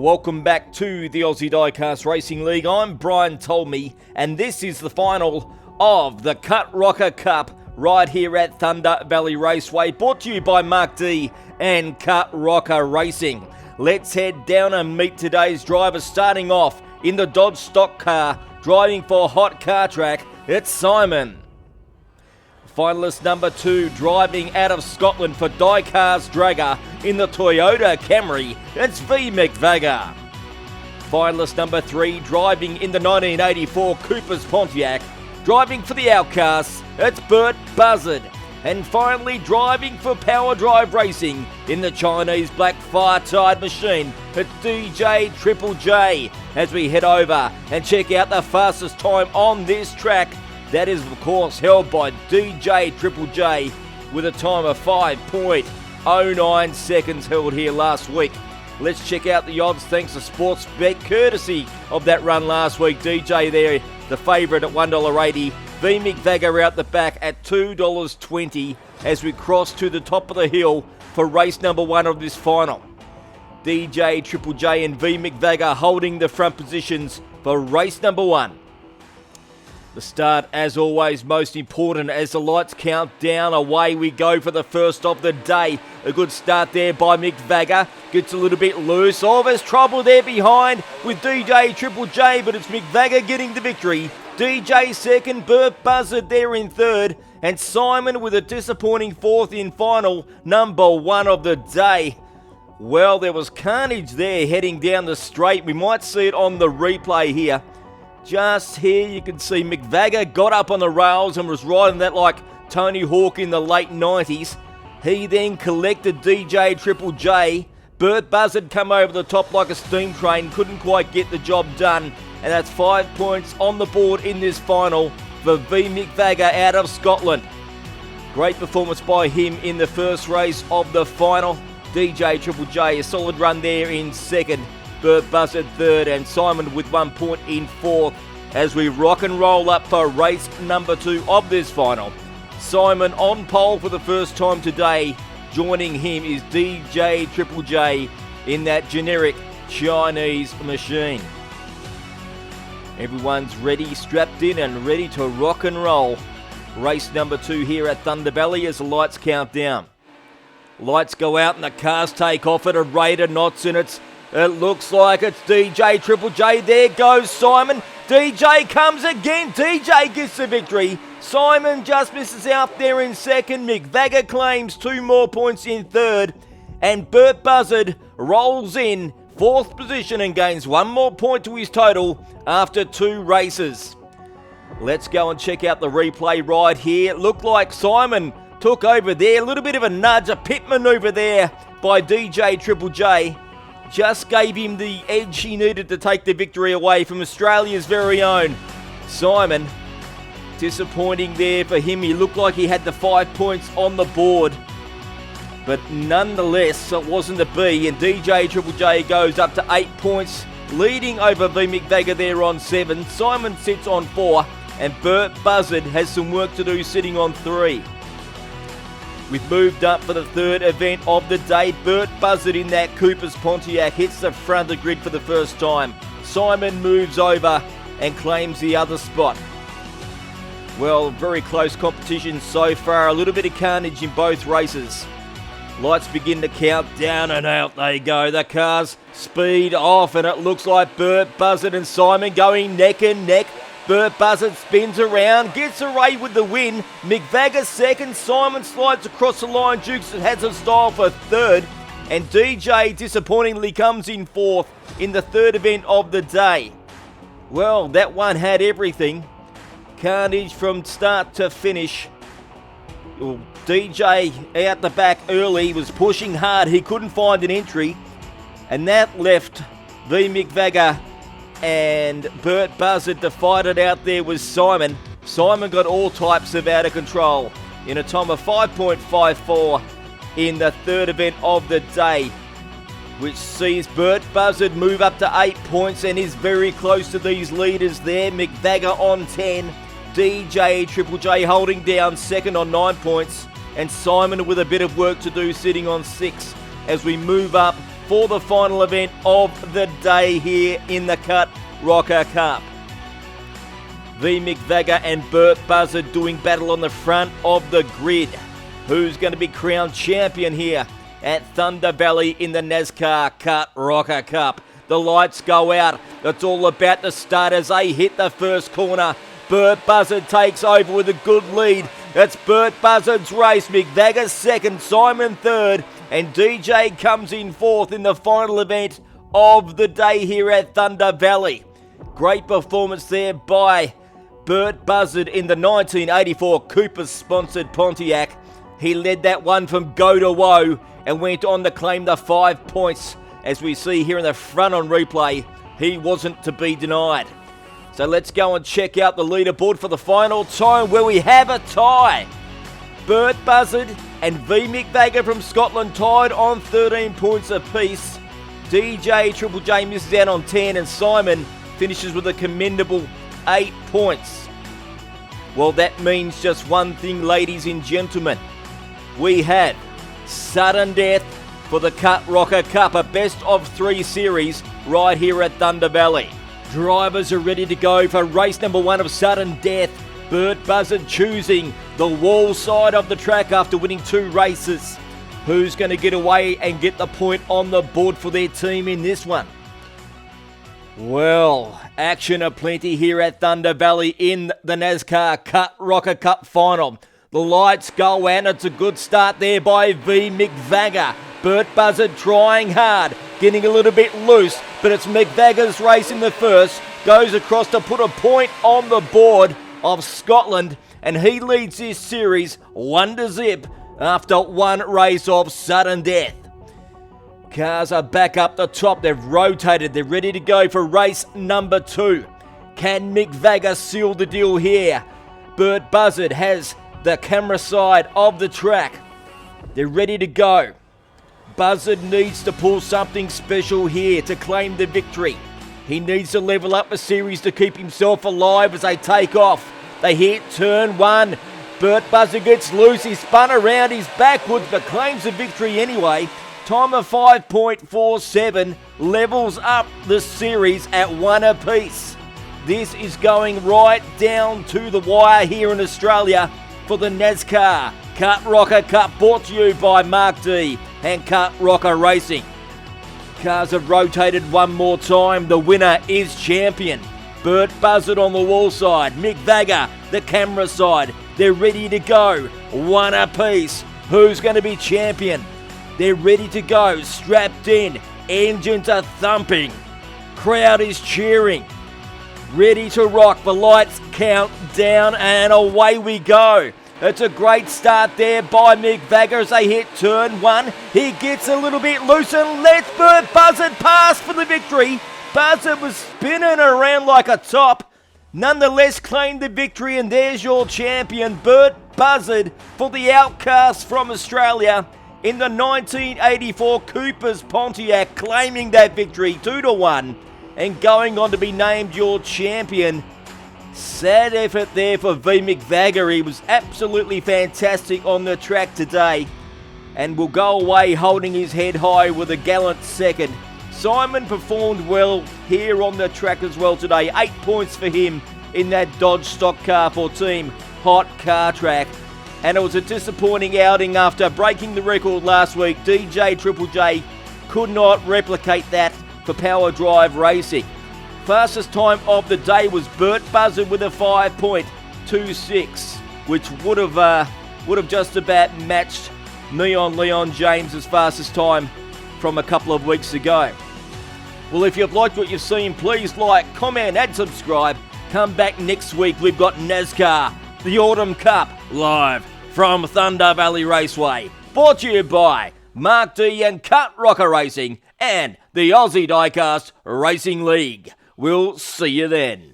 Welcome back to the Aussie Diecast Racing League. I'm Brian Tolmie, and this is the final of the Cutrock'R Cup right here at Thunder Valley Raceway, brought to you by Mark D and Cutrock'R Racing. Let's head down and meet today's drivers, starting off in the Dodge stock car, driving for Hot Car Track, it's Simon. Finalist number 2, driving out of Scotland for Diecast Dragger in the Toyota Camry, it's V McVagger. Finalist number 3, driving in the 1984 Cooper's Pontiac, driving for the Outcasts, it's Bert Buzzard. And finally, driving for Power Drive Racing in the Chinese Black Fire-Tide Machine, it's DJ Triple J. As we head over and check out the fastest time on this track, that is, of course, held by DJ Triple J with a time of 5.09 seconds held here last week. Let's check out the odds thanks to Sportsbet, courtesy of that run last week. DJ there, the favourite at $1.80. V McVagger out the back at $2.20 as we cross to the top of the hill for race number 1 of this final. DJ Triple J and V McVagger holding the front positions for race number 1. The start, as always, most important as the lights count down. Away we go for the first of the day. A good start there by McVagger. Gets a little bit loose. Oh, there's trouble there behind with DJ Triple J, but it's McVagger getting the victory. DJ second, Bert Buzzard there in third, and Simon with a disappointing fourth in final number 1 of the day. Well, there was carnage there heading down the straight. We might see it on the replay here. Just here you can see McVagger got up on the rails and was riding that like Tony Hawk in the late 90s. He then collected DJ Triple J. Bert Buzzard come over the top like a steam train, couldn't quite get the job done. And that's 5 points on the board in this final for V McVagger out of Scotland. Great performance by him in the first race of the final. DJ Triple J, a solid run there in second. Bert Buzzard third, and Simon with 1 point in fourth as we rock and roll up for race number 2 of this final. Simon on pole for the first time today. Joining him is DJ Triple J in that generic Chinese machine. Everyone's ready, strapped in and ready to rock and roll. Race number 2 here at Thunder Valley as the lights count down. Lights go out and the cars take off at a rate of knots, and it looks like it's DJ Triple J. There goes Simon. DJ comes again. DJ gets the victory. Simon just misses out there in second. McVagger claims 2 more points in third. And Bert Buzzard rolls in fourth position and gains 1 more point to his total after 2 races. Let's go and check out the replay right here. It looked like Simon took over there. A little bit of a nudge, a pit maneuver there by DJ Triple J. Just gave him the edge he needed to take the victory away from Australia's very own Simon. Disappointing there for him. He looked like he had the 5 points on the board, but nonetheless it wasn't to be, and DJ Triple J goes up to 8 points, leading over V McVagger there on 7. Simon sits on 4, and Bert Buzzard has some work to do sitting on 3. We've moved up for the third event of the day. Bert Buzzard in that Cooper's Pontiac hits the front of the grid for the first time. Simon moves over and claims the other spot. Well, very close competition so far. A little bit of carnage in both races. Lights begin to count down and out they go. The cars speed off and it looks like Bert Buzzard and Simon going neck and neck. Bert Buzzard spins around, gets away with the win. McVagger second, Simon slides across the line, Dukes has a style for third. And DJ disappointingly comes in fourth in the third event of the day. Well, that one had everything. Carnage from start to finish. DJ out the back early, was pushing hard, he couldn't find an entry. And that left V McVagger and Bert Buzzard to fight it out there with Simon. Simon got all types of out of control in a time of 5.54 in the third event of the day, which sees Bert Buzzard move up to 8 points and is very close to these leaders there. McVagger on 10, DJ Triple J holding down second on 9 points, and Simon with a bit of work to do sitting on 6 as we move up for the final event of the day here in the Cutrock'R Cup. V McVagger and Burt Buzzard doing battle on the front of the grid. Who's going to be crowned champion here at Thunder Valley in the Nascar Cutrock'R Cup? The lights go out. It's all about to start as they hit the first corner. Burt Buzzard takes over with a good lead. It's Burt Buzzard's race. McVagger second, Simon third, and DJ comes in fourth in the final event of the day here at Thunder Valley. Great performance there by Burt Buzzard in the 1984 Cooper-sponsored Pontiac. He led that one from go to woe and went on to claim the 5 points. As we see here in the front on replay, he wasn't to be denied. So let's go and check out the leaderboard for the final time, where we have a tie. Burt Buzzard and V McVagger from Scotland tied on 13 points apiece. DJ Triple J misses out on 10, and Simon finishes with a commendable 8 points. Well, that means just one thing, ladies and gentlemen. We have sudden death for the Cutrock'R Cup, a best of 3 series right here at Thunder Valley. Drivers are ready to go for race number 1 of sudden death. Burt Buzzard choosing the wall side of the track after winning 2 races. Who's going to get away and get the point on the board for their team in this one? Well, action aplenty here at Thunder Valley in the Nascar Cutrock'R Cup final. The lights go out. It's a good start there by V McVagger. Burt Buzzard trying hard, getting a little bit loose, but it's McVagger's race in the first. Goes across to put a point on the board of Scotland, and he leads this series 1-0 after 1 race of sudden death. Cars are back up the top. They've rotated. They're ready to go for race number 2. Can McVagger seal the deal here? Burt Buzzard has the camera side of the track. They're ready to go. Buzzard needs to pull something special here to claim the victory. He needs to level up the series to keep himself alive as they take off. They hit turn 1. Burt Buzzard gets loose. He spun around. He's backwards but claims the victory anyway. Time of 5.47 levels up the series at 1 apiece. This is going right down to the wire here in Australia for the Nascar Cutrock'R Cup, brought to you by Mark D and Cutrock'R Racing. Cars have rotated one more time. The winner is champion. Burt Buzzard on the wall side, McVagger the camera side. They're ready to go. 1 apiece. Who's going to be champion? They're ready to go, strapped in. Engines are thumping. Crowd is cheering. Ready to rock. The lights count down and away we go. It's a great start there by McVagger as they hit turn 1. He gets a little bit loose and lets Burt Buzzard pass for the victory. Buzzard was spinning around like a top. Nonetheless claimed the victory, and there's your champion, Burt Buzzard, for the Outcast from Australia in the 1984 Cooper's Pontiac, claiming that victory 2-1 and going on to be named your champion. Sad effort there for V McVagger. He was absolutely fantastic on the track today and will go away holding his head high with a gallant second. Simon performed well here on the track as well today. 8 points for him in that Dodge stock car for Team Hot Car Track. And it was a disappointing outing after breaking the record last week. DJ Triple J could not replicate that for Power Drive Racing. Fastest time of the day was Burt Buzzard with a 5.26, which would have just about matched Neon Leon James's fastest time from a couple of weeks ago. Well, if you've liked what you've seen, please like, comment and subscribe. Come back next week. We've got Nascar, the Autumn Cup, live from Thunder Valley Raceway. Brought to you by Mark D and Cutrock'R Racing and the Aussie Diecast Racing League. We'll see you then.